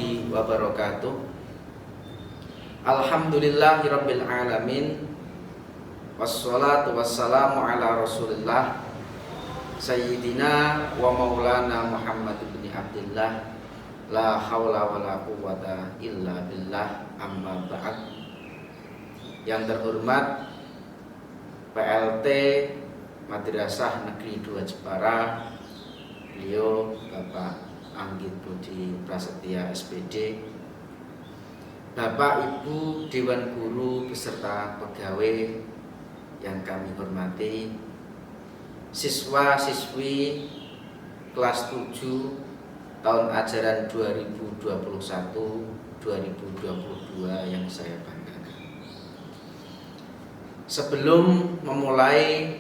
warahmatullahi wabarakatuh. Alhamdulillahirabbil alamin. Wassalatu wassalamu ala Rasulillah Sayyidina wa maulana Muhammad bin Abdillah. La haula wala quwwata illa billah, amma ba'd. Yang terhormat PLT Madrasah Negeri 2 Jepara, beliau Bapak Anggit Budi Prasetya SPD, Bapak Ibu Dewan Guru beserta pegawai yang kami hormati, siswa-siswi kelas 7 tahun ajaran 2021-2022 yang saya banggakan. Sebelum memulai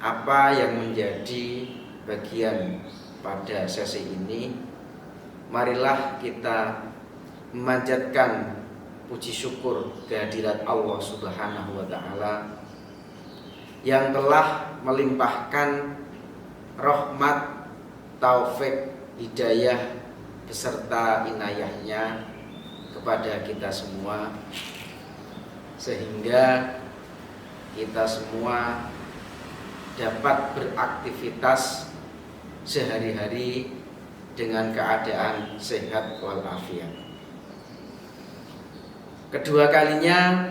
apa yang menjadi bagian pada sesi ini, marilah kita memanjatkan puji syukur kehadirat Allah Subhanahu wa Ta'ala yang telah melimpahkan rahmat, taufik, hidayah beserta inayahnya kepada kita semua, sehingga kita semua dapat beraktivitas sehari-hari dengan keadaan sehat walafiat. Kedua kalinya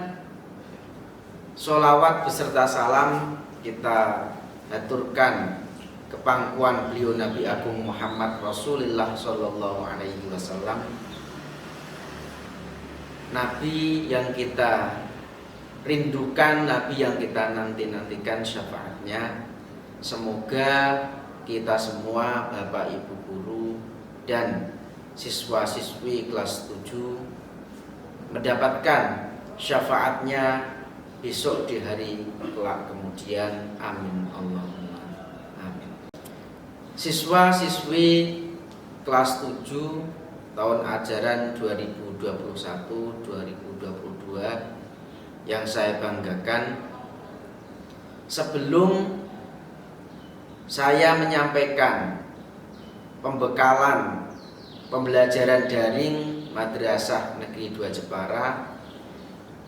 sholawat beserta salam kita haturkan ke pangkuan beliau Nabi Agung Muhammad Rasulullah Sallallahu Alaihi Wasallam, Nabi yang kita rindukan, Nabi yang kita nanti-nantikan syafaatnya. Semoga kita semua, Bapak Ibu Guru dan siswa-siswi kelas 7 mendapatkan syafaatnya besok di hari kelak kemudian. Amin Allahumma amin. Siswa-siswi kelas 7 tahun ajaran 2021-2022 yang saya banggakan, sebelum saya menyampaikan pembekalan pembelajaran daring Madrasah Negeri 2 Jepara,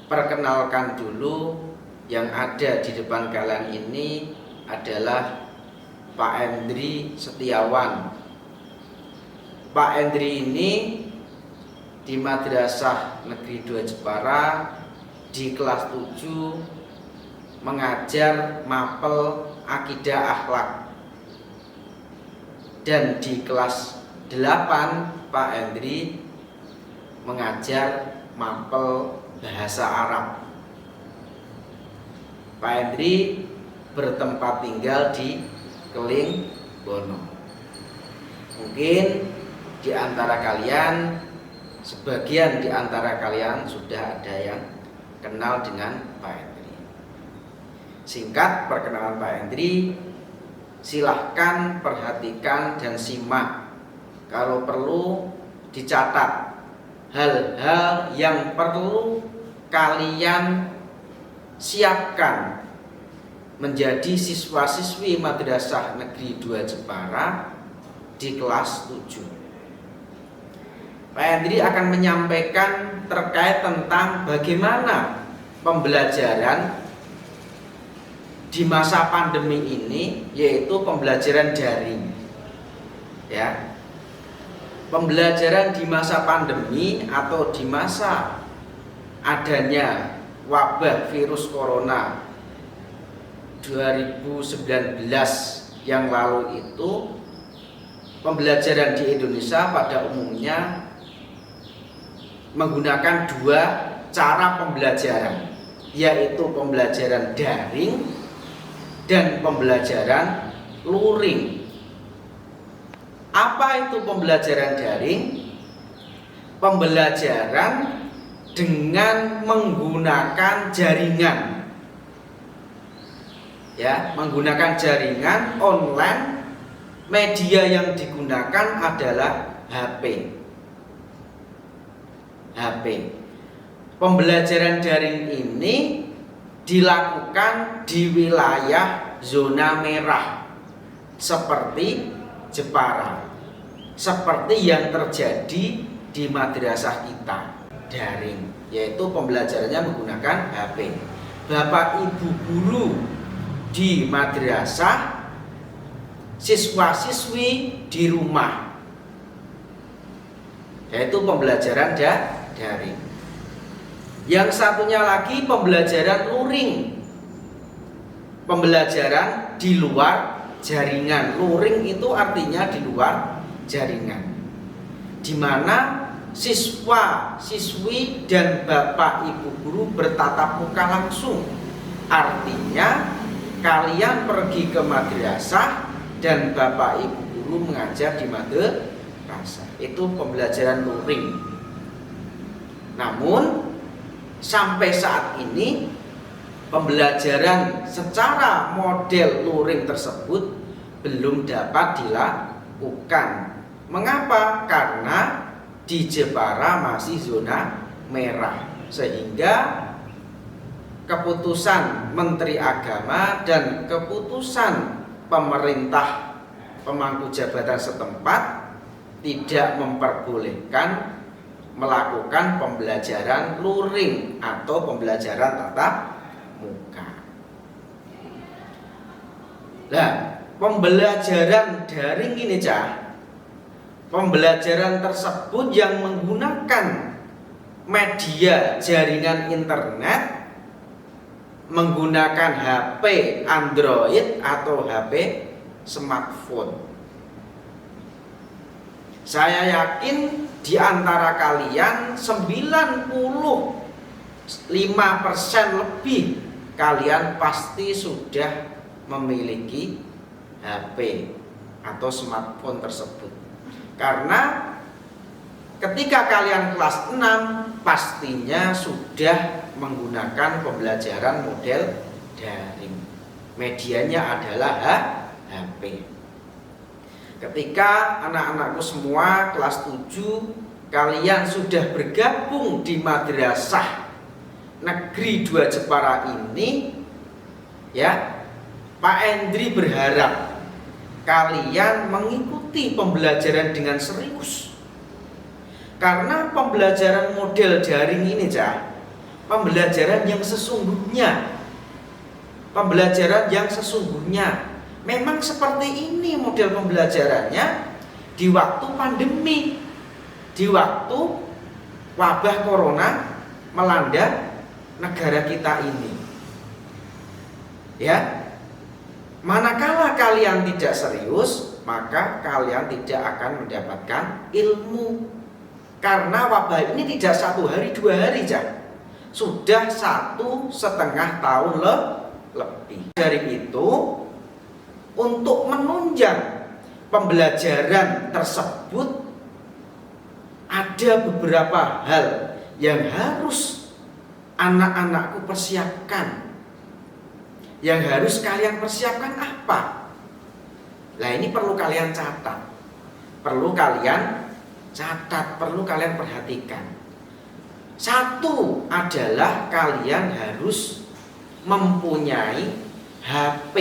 perkenalkan dulu yang ada di depan kalian ini adalah Pak Endri Setiawan. Pak Endri ini di Madrasah Negeri 2 Jepara di kelas 7 mengajar mapel akidah akhlak, dan di kelas 8 Pak Endri mengajar mapel bahasa Arab. Pak Endri bertempat tinggal di Kelingbono. Mungkin di antara kalian, sebagian di antara kalian sudah ada yang kenal dengan Pak Endri. Singkat perkenalan Pak Endri, silahkan perhatikan dan simak. Kalau perlu dicatat hal-hal yang perlu kalian siapkan menjadi siswa-siswi Madrasah Negeri 2 Jepara di kelas 7. Pak Endri akan menyampaikan terkait tentang bagaimana pembelajaran di masa pandemi ini, yaitu pembelajaran daring. Ya. Pembelajaran di masa pandemi atau di masa adanya wabah virus corona 2019 yang lalu itu, pembelajaran di Indonesia pada umumnya menggunakan dua cara pembelajaran, yaitu pembelajaran daring dan pembelajaran luring. Apa itu pembelajaran daring? Pembelajaran dengan menggunakan jaringan, ya, menggunakan jaringan online. Media yang digunakan adalah HP. Pembelajaran daring ini dilakukan di wilayah zona merah seperti Jepara. seperti yang terjadi di madrasah kita daring, yaitu pembelajarannya menggunakan HP. Bapak ibu guru di madrasah, siswa-siswi di rumah, yaitu pembelajaran daring. Yang satunya lagi pembelajaran luring, pembelajaran di luar jaringan. Luring itu artinya di luar jaringan, di mana siswa, siswi dan bapak ibu guru bertatap muka langsung. Artinya kalian pergi ke madrasah dan bapak ibu guru mengajar di madrasah. Itu pembelajaran luring. Namun sampai saat ini pembelajaran secara model luring tersebut belum dapat dilakukan. Mengapa? Karena di Jepara masih zona merah, sehingga keputusan Menteri Agama dan keputusan pemerintah pemangku jabatan setempat tidak memperbolehkan melakukan pembelajaran luring atau pembelajaran tatap muka. Nah, pembelajaran daring ini pembelajaran tersebut yang menggunakan media jaringan internet, menggunakan HP Android atau HP smartphone. Saya yakin di antara kalian 95% lebih kalian pasti sudah memiliki HP atau smartphone tersebut. Karena ketika kalian kelas 6 pastinya sudah menggunakan pembelajaran model daring. Medianya adalah HP. Ketika anak-anakku semua kelas 7 kalian sudah bergabung di madrasah negeri 2 Jepara ini, ya, Pak Endri berharap kalian mengikuti pembelajaran dengan serius. Karena pembelajaran model daring ini pembelajaran yang sesungguhnya. Pembelajaran yang sesungguhnya. Memang seperti ini model pembelajarannya di waktu pandemi, di waktu wabah corona melanda negara kita ini. Ya, manakala kalian tidak serius, maka kalian tidak akan mendapatkan ilmu. Karena wabah ini tidak 1 hari 2 hari sudah 1,5 tahun lebih. Dari itu, untuk menunjang pembelajaran tersebut ada beberapa hal yang harus anak-anakku persiapkan. Yang harus kalian persiapkan apa? Nah, ini perlu kalian catat. Perlu kalian perhatikan. Satu adalah kalian harus mempunyai HP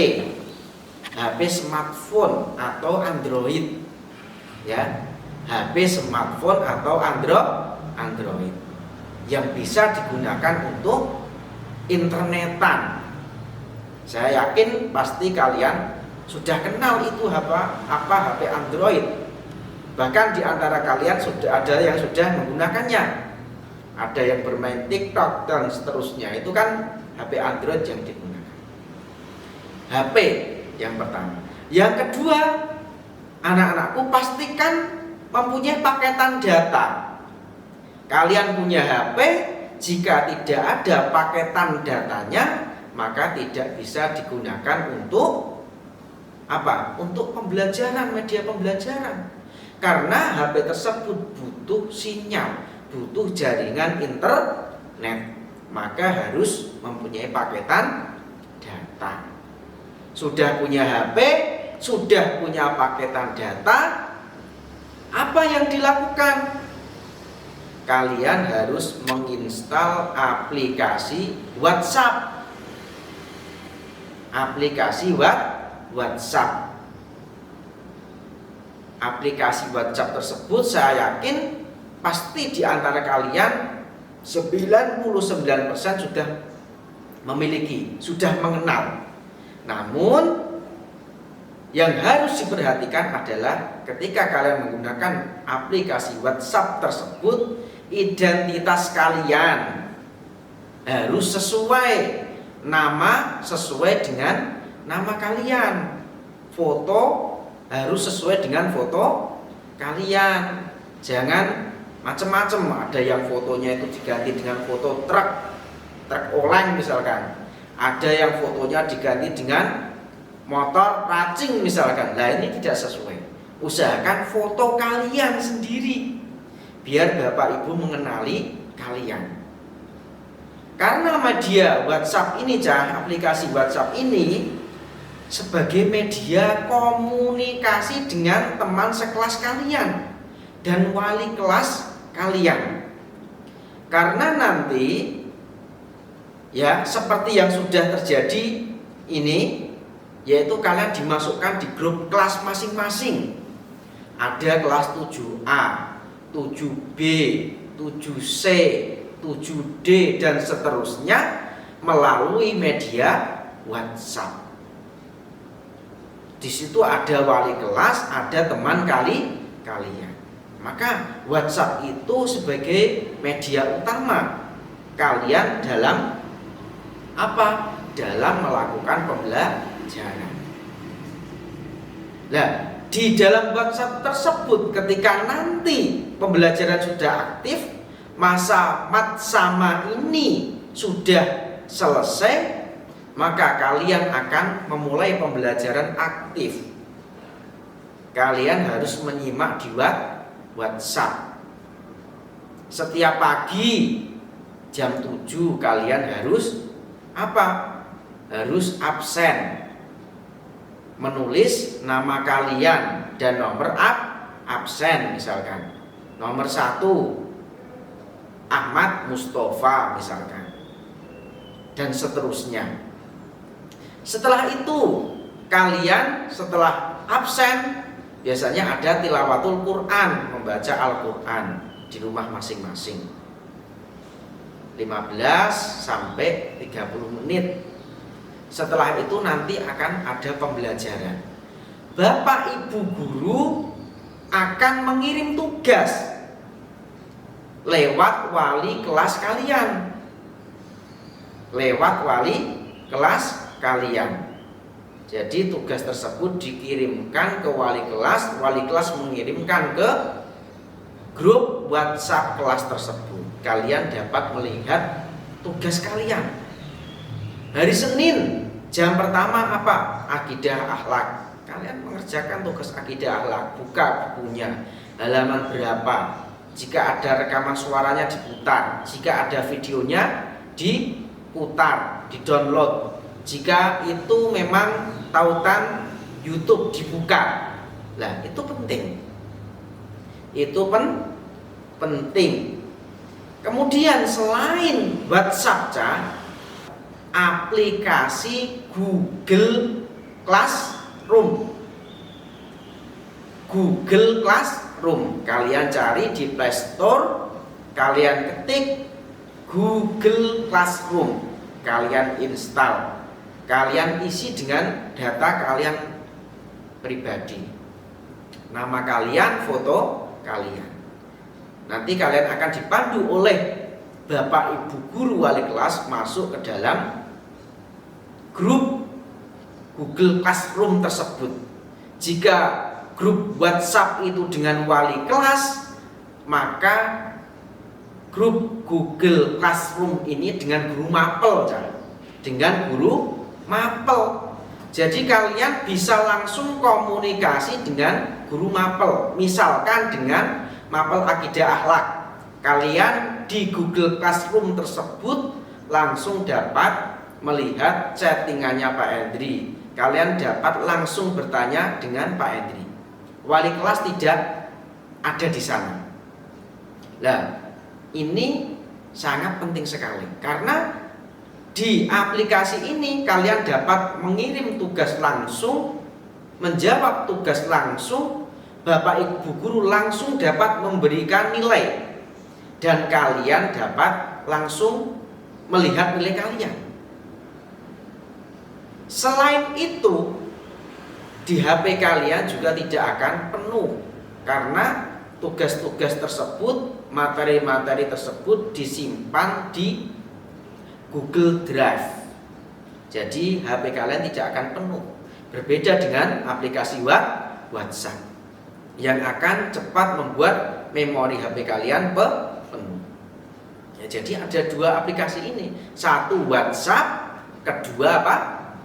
smartphone atau Android, ya, HP smartphone atau Android yang bisa digunakan untuk internetan. Saya yakin pasti kalian sudah kenal itu apa HP Android. Bahkan di antara kalian sudah ada yang sudah menggunakannya. Ada yang bermain TikTok dan seterusnya. Itu kan HP Android yang digunakan. HP yang pertama. Yang kedua, anak-anakku pastikan mempunyai paketan data. Kalian punya HP, jika tidak ada paketan datanya, maka tidak bisa digunakan untuk apa? Untuk pembelajaran, media pembelajaran. Karena HP tersebut butuh sinyal, butuh jaringan internet, maka harus mempunyai paketan data. Sudah punya HP, sudah punya paketan data, apa yang dilakukan? Kalian harus menginstal aplikasi WhatsApp. aplikasi WhatsApp tersebut, saya yakin pasti di antara kalian 99% sudah memiliki, sudah mengenal. Namun yang harus diperhatikan adalah ketika kalian menggunakan aplikasi WhatsApp tersebut, identitas kalian harus sesuai nama, sesuai dengan nama kalian. Foto harus sesuai dengan foto kalian. Jangan macam-macam, ada yang fotonya itu diganti dengan foto truk oleng misalkan. Ada yang fotonya diganti dengan motor racing misalkan. Nah, ini tidak sesuai. Usahakan foto kalian sendiri biar Bapak Ibu mengenali kalian. Karena media WhatsApp ini, aplikasi WhatsApp ini sebagai media komunikasi dengan teman sekelas kalian dan wali kelas kalian. Karena nanti ya seperti yang sudah terjadi ini, yaitu kalian dimasukkan di grup kelas masing-masing. Ada kelas 7A, 7B, 7C, 7D dan seterusnya melalui media WhatsApp. Di situ ada wali kelas, ada teman kalian. Maka WhatsApp itu sebagai media utama kalian dalam apa? Dalam melakukan pembelajaran. Nah, di dalam WhatsApp tersebut ketika nanti pembelajaran sudah aktif, masa mat sama ini sudah selesai, maka kalian akan memulai pembelajaran aktif. Kalian harus menyimak di WhatsApp. Setiap pagi jam 7 kalian harus apa? Harus absen, menulis nama kalian dan nomor absen misalkan. Nomor 1 Ahmad Mustafa misalkan, dan seterusnya. Setelah itu kalian setelah absen biasanya ada tilawatul Quran, membaca Al-Quran di rumah masing-masing 15 sampai 30 menit. Setelah itu nanti akan ada pembelajaran. Bapak Ibu guru akan mengirim tugas lewat wali kelas kalian. Lewat wali kelas kalian. Jadi tugas tersebut dikirimkan ke wali kelas mengirimkan ke grup WhatsApp kelas tersebut. Kalian dapat melihat tugas kalian. Hari Senin jam pertama apa? Akidah akhlak. Kalian mengerjakan tugas akidah akhlak. Buka bukunya, halaman berapa. Jika ada rekaman suaranya diputar, jika ada videonya diputar, di-download. Jika itu memang tautan YouTube dibuka. Nah, itu penting. Itu penting. Kemudian selain WhatsApp, aplikasi Google Classroom. Google Classroom. Kalian cari di Play Store, kalian ketik Google Classroom, kalian install, kalian isi dengan data kalian pribadi, nama kalian, foto kalian. Nanti kalian akan dipandu oleh Bapak Ibu guru wali kelas masuk ke dalam grup Google Classroom tersebut. Jika grup WhatsApp itu dengan wali kelas, maka grup Google Classroom ini dengan guru mapel, dengan guru mapel. Jadi kalian bisa langsung komunikasi dengan guru mapel. Misalkan dengan mapel akidah akhlak, kalian di Google Classroom tersebut langsung dapat melihat chattingannya Pak Hendri. Kalian dapat langsung bertanya dengan Pak Hendri. Wali kelas tidak ada di sana. Nah, ini sangat penting sekali karena di aplikasi ini kalian dapat mengirim tugas langsung, menjawab tugas langsung, Bapak Ibu guru langsung dapat memberikan nilai dan kalian dapat langsung melihat nilai kalian. Selain itu, di HP kalian juga tidak akan penuh karena tugas-tugas tersebut, materi-materi tersebut disimpan di Google Drive. Jadi HP kalian tidak akan penuh. Berbeda dengan aplikasi WhatsApp yang akan cepat membuat memori HP kalian penuh. Ya, jadi ada dua aplikasi ini. Satu WhatsApp, kedua apa?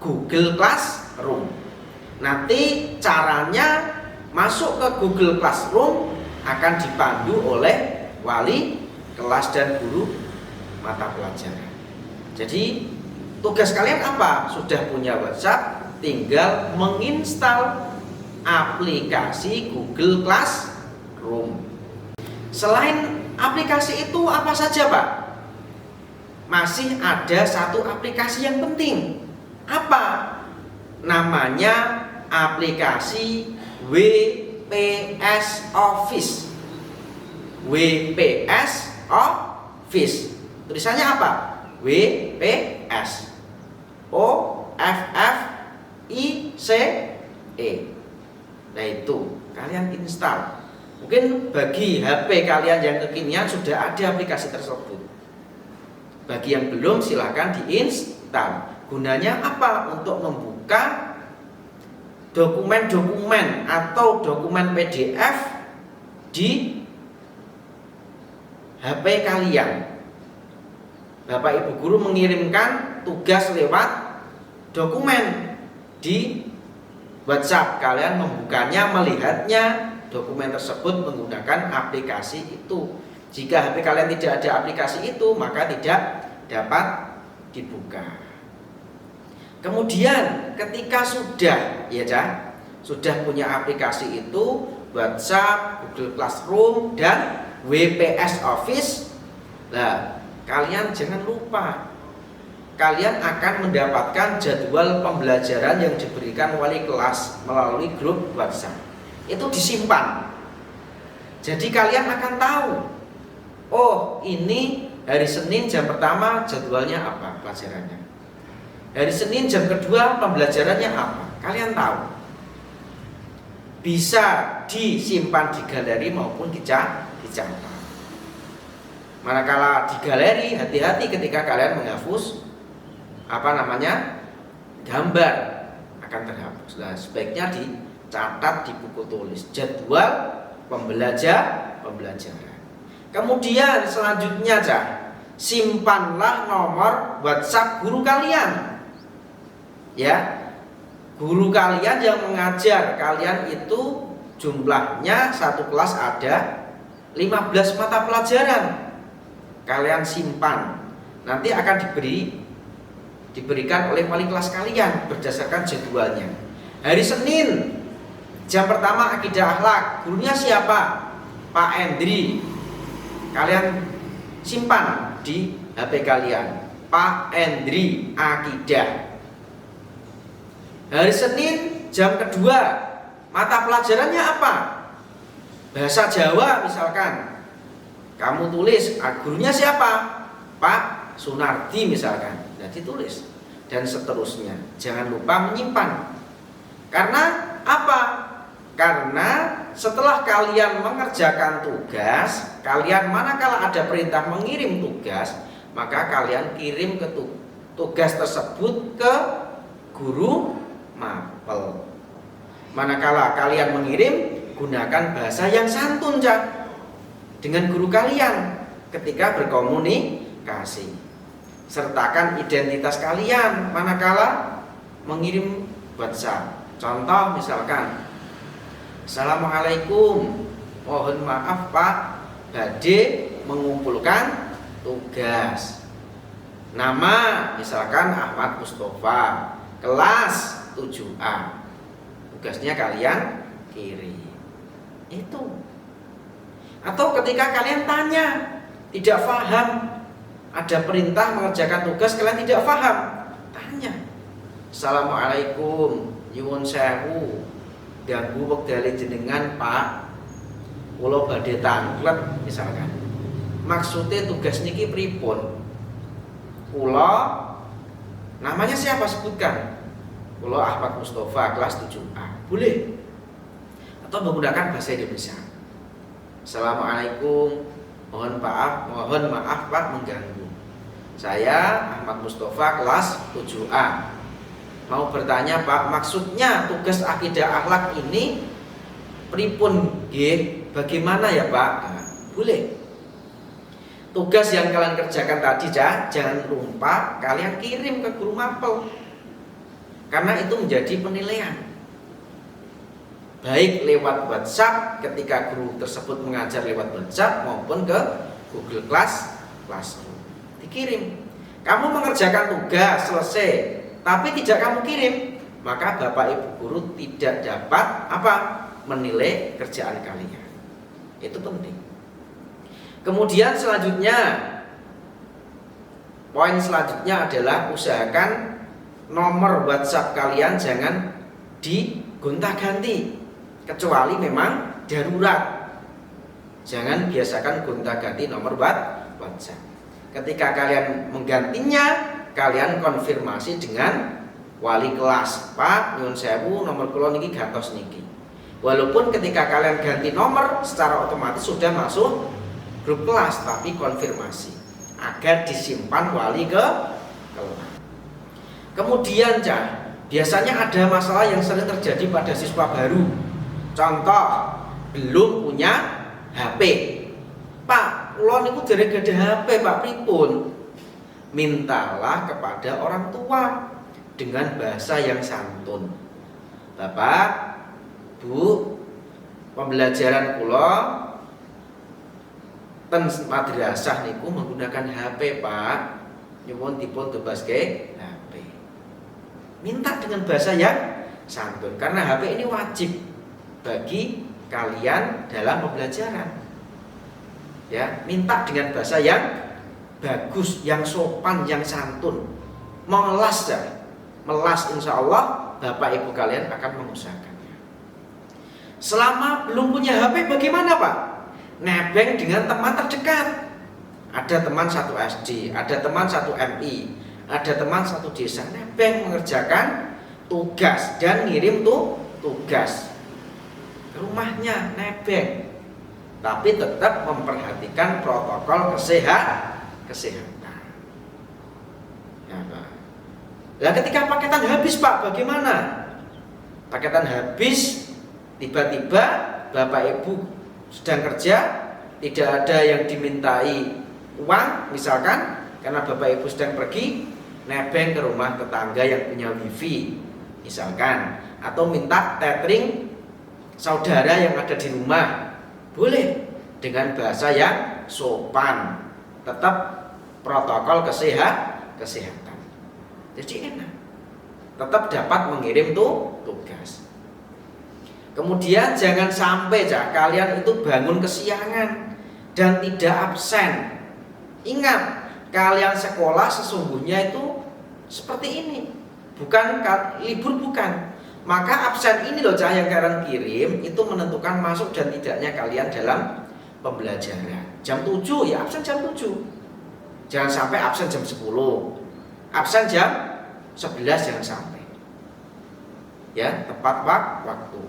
Google Classroom. Nanti caranya masuk ke Google Classroom akan dipandu oleh wali kelas dan guru mata pelajaran. Jadi tugas kalian apa? Sudah punya WhatsApp, tinggal menginstal aplikasi Google Classroom. Selain aplikasi itu apa saja, Pak? Masih ada satu aplikasi yang penting. Apa? Namanya aplikasi WPS Office. WPS Office. Tulisannya apa? WPS OFFICE. Nah itu kalian install. Mungkin bagi HP kalian yang kekinian sudah ada aplikasi tersebut. Bagi yang belum silahkan diinstal. Gunanya apa? Untuk membuka dokumen-dokumen atau dokumen PDF di HP kalian. Bapak Ibu guru mengirimkan tugas lewat dokumen di WhatsApp, kalian membukanya, melihatnya dokumen tersebut menggunakan aplikasi itu. Jika HP kalian tidak ada aplikasi itu, maka tidak dapat dibuka. Kemudian ketika sudah sudah punya aplikasi itu, WhatsApp, Google Classroom dan WPS Office, nah kalian jangan lupa kalian akan mendapatkan jadwal pembelajaran yang diberikan wali kelas melalui grup WhatsApp. Itu disimpan. Jadi kalian akan tahu, oh ini hari Senin jam pertama jadwalnya apa pelajarannya. Hari Senin jam kedua pembelajarannya apa. Kalian tahu. Bisa disimpan di galeri maupun dicatat. Manakala di galeri, hati-hati ketika kalian menghapus gambar akan terhapus. Nah, sebaiknya dicatat di buku tulis jadwal pembelajaran. Kemudian selanjutnya simpanlah nomor WhatsApp guru kalian. Ya. Guru kalian yang mengajar kalian itu jumlahnya satu kelas ada 15 mata pelajaran. Kalian simpan. Nanti akan diberikan oleh wali kelas kalian berdasarkan jadwalnya. Hari Senin jam pertama akidah akhlak, gurunya siapa? Pak Endri. Kalian simpan di HP kalian, Pak Endri akidah. Hari Senin jam kedua mata pelajarannya apa? Bahasa Jawa misalkan. Kamu tulis, gurunya siapa? Pak Sunardi misalkan. Nah, ditulis dan seterusnya. Jangan lupa menyimpan. Karena apa? Karena setelah kalian mengerjakan tugas, kalian manakala ada perintah mengirim tugas, maka kalian kirim ke tugas tersebut ke guru mapel. Manakala kalian mengirim, gunakan bahasa yang santun dengan guru kalian ketika berkomunikasi. Sertakan identitas kalian manakala mengirim WhatsApp. Contoh misalkan, Assalamualaikum, mohon maaf Pak, badhe mengumpulkan tugas. Nama misalkan Ahmad Mustafa, kelas 7A. Tugasnya kalian kirim. Itu. Atau ketika kalian tanya, tidak paham, ada perintah mengerjakan tugas, kalian tidak paham, tanya. Assalamualaikum, nyuwun sewu, ganggu wektale jenengan Pak, kula badhe tanglet misalkan. Maksudnya tugas niki pripun? Kula namanya siapa sebutkan? Kula Ahmad Mustafa kelas 7A. Boleh. Atau menggunakan bahasa Indonesia. Assalamualaikum, mohon maaf Pak mengganggu. Saya Ahmad Mustafa kelas 7A. Mau bertanya Pak, maksudnya tugas akidah akhlak ini pripun nggih? Bagaimana ya Pak? Nah, boleh. Tugas yang kalian kerjakan tadi jangan lupa kalian kirim ke guru mapel. Karena itu menjadi penilaian. Baik lewat WhatsApp ketika guru tersebut mengajar lewat WhatsApp maupun ke Google Classroom. Dikirim. Kamu mengerjakan tugas selesai, tapi tidak kamu kirim, maka Bapak Ibu guru tidak dapat menilai kerjaan kalian. Itu penting. Kemudian poin selanjutnya adalah usahakan nomor WhatsApp kalian jangan digonta-ganti kecuali memang darurat. Jangan biasakan gonta-ganti nomor WhatsApp. Ketika kalian menggantinya, kalian konfirmasi dengan wali kelas. Pak, nyuwun sewu nomor kula niki gantos niki. Walaupun ketika kalian ganti nomor secara otomatis sudah masuk grup kelas, tapi konfirmasi agar disimpan wali ke kelas. Kemudian biasanya ada masalah yang sering terjadi pada siswa baru. Contoh, belum punya HP. Pak, kula niku dereng gadah HP, Pak, pripun? Mintalah kepada orang tua dengan bahasa yang santun. Bapak, Bu, pembelajaran kula ten madrasah niku menggunakan HP, Pak. Nyuwun dipun tubaske HP. Minta dengan bahasa yang santun karena HP ini wajib bagi kalian dalam pembelajaran. Ya, minta dengan bahasa yang bagus, yang sopan, yang santun. Melas insya Allah Bapak Ibu kalian akan mengusahakannya. Selama belum punya HP bagaimana Pak? Nebeng dengan teman terdekat. Ada teman satu SD, ada teman satu MI, ada teman satu desa. Nebeng mengerjakan tugas dan ngirim tugas ke rumahnya, nebeng. Tapi tetap memperhatikan protokol kesehatan. Ya, Pak. Nah, ketika paketan habis Pak, bagaimana? Paketan habis, tiba-tiba Bapak Ibu sedang kerja, tidak ada yang dimintai uang misalkan, karena Bapak Ibu sedang pergi, nebeng ke rumah tetangga yang punya wifi misalkan, atau minta tethering saudara yang ada di rumah. Boleh dengan bahasa yang sopan, tetap protokol kesehatan. Jadi enak, tetap dapat mengirim tugas. Kemudian jangan sampai kalian itu bangun kesiangan dan tidak absen. Ingat, kalian sekolah sesungguhnya itu seperti ini, bukan libur, bukan. Maka absen ini loh yang kalian kirim itu menentukan masuk dan tidaknya kalian dalam pembelajaran. Jam 7 ya absen jam 7. Jangan sampai absen jam 10. Absen jam 11 jangan sampai. Ya, tepat waktu.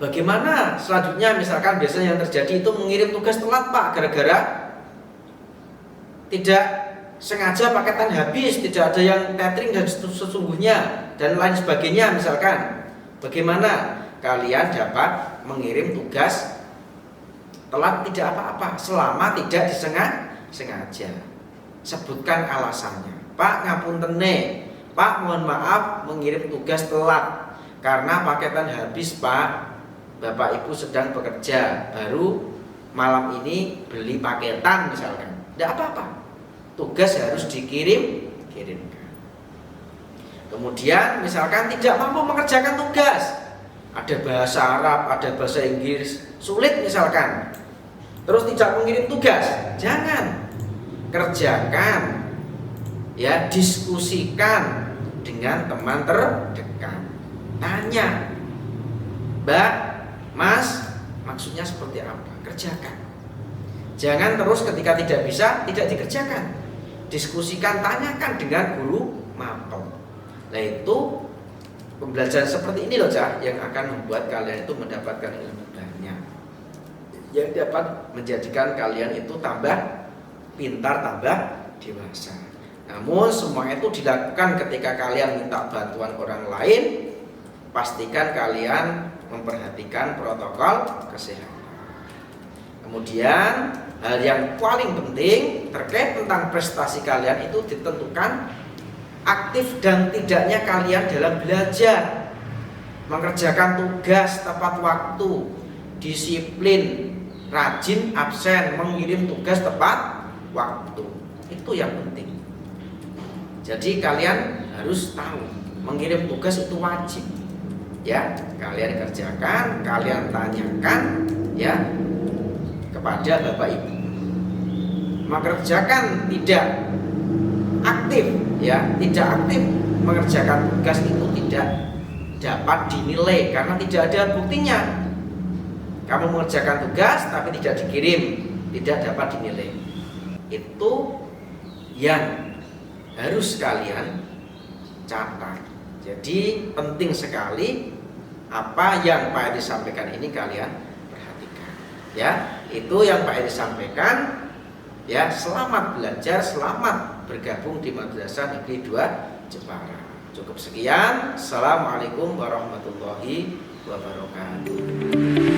Bagaimana selanjutnya misalkan biasanya yang terjadi itu mengirim tugas telat Pak gara-gara tidak sengaja paketan habis, tidak ada yang tethering dan sesungguhnya dan lain sebagainya misalkan. Bagaimana kalian dapat mengirim tugas telat tidak apa-apa selama tidak disengaja. Sebutkan alasannya. Pak ngapunten Pak mohon maaf mengirim tugas telat karena paketan habis Pak. Bapak Ibu sedang bekerja, baru malam ini beli paketan misalkan. Tidak apa-apa. Tugas harus kirimkan. Kemudian misalkan tidak mampu mengerjakan tugas, ada bahasa Arab, ada bahasa Inggris, sulit misalkan, terus tidak mengirim tugas, jangan. Kerjakan, ya, diskusikan dengan teman terdekat. Tanya, Mbak, Mas, maksudnya seperti apa? Kerjakan. Jangan terus ketika tidak bisa, tidak dikerjakan. Diskusikan, tanyakan dengan guru mapel. Nah itu pembelajaran seperti ini loh Cah, yang akan membuat kalian itu mendapatkan ilmu banyak, yang dapat menjadikan kalian itu tambah pintar, tambah dewasa. Namun semua itu dilakukan ketika kalian minta bantuan orang lain. Pastikan kalian memperhatikan protokol kesehatan. Kemudian hal yang paling penting terkait tentang prestasi kalian itu ditentukan aktif dan tidaknya kalian dalam belajar, mengerjakan tugas tepat waktu, disiplin, rajin, absen, mengirim tugas tepat waktu. Itu yang penting. Jadi kalian harus tahu mengirim tugas itu wajib. Ya, kalian kerjakan, kalian tanyakan ya kepada Bapak Ibu. Mengerjakan tidak aktif ya, tidak aktif mengerjakan tugas itu tidak dapat dinilai karena tidak ada buktinya. Kamu mengerjakan tugas tapi tidak dikirim, tidak dapat dinilai. Itu yang harus kalian catat. Jadi penting sekali apa yang Pak Edi sampaikan ini kalian perhatikan. Ya, itu yang Pak Edi sampaikan. Ya, selamat belajar, selamat bergabung di Madrasah Negeri 2 Jepara. Cukup sekian. Assalamualaikum warahmatullahi wabarakatuh.